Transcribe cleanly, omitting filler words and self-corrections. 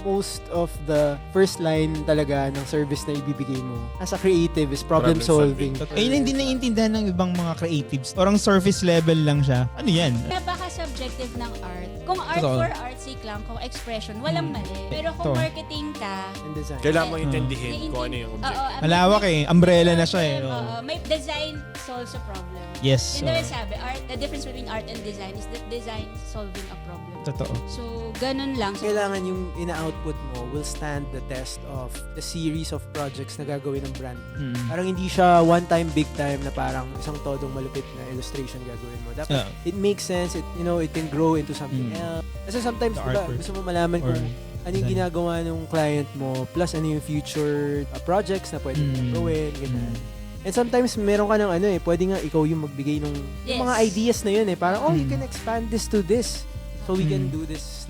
most of the first line talaga ng service na ibibigay mo as a creative is problem solving. Ayun hindi naiintindihan ng ibang mga creatives. Orang surface level lang siya. Ano yan? Napaka-subjective ng art. Kung art Totoo. for art's sake lang, kung expression, walang mali. Pero kung Totoo. marketing ka, And design. Kailangan mo intindihin kung ano yung objective. Oo, Malawak eh. Umbrella na siya eh. Oo, may design solves a problem. Yes. Yun na sabi, the difference between art and design is that design is solving a problem. Totoo. So, ganun lang. So, Kailangan yung ina-output mo will stand the test of the series of projects na gagawin ng brand. Parang hindi siya one time, big time na parang isang todong malupit na illustration gagawin mo. Dapat it makes sense, it can grow into something else. Kasi sometimes, The diba, artwork. gusto mo malaman Or kung ano yung design. ginagawa ng client mo, plus ano yung future projects na pwede mong gawin, ganyan. And sometimes meron ka ng pwede nga ikaw yung magbigay ng mga ideas na yun eh. Parang, you can expand this to this. So we can do this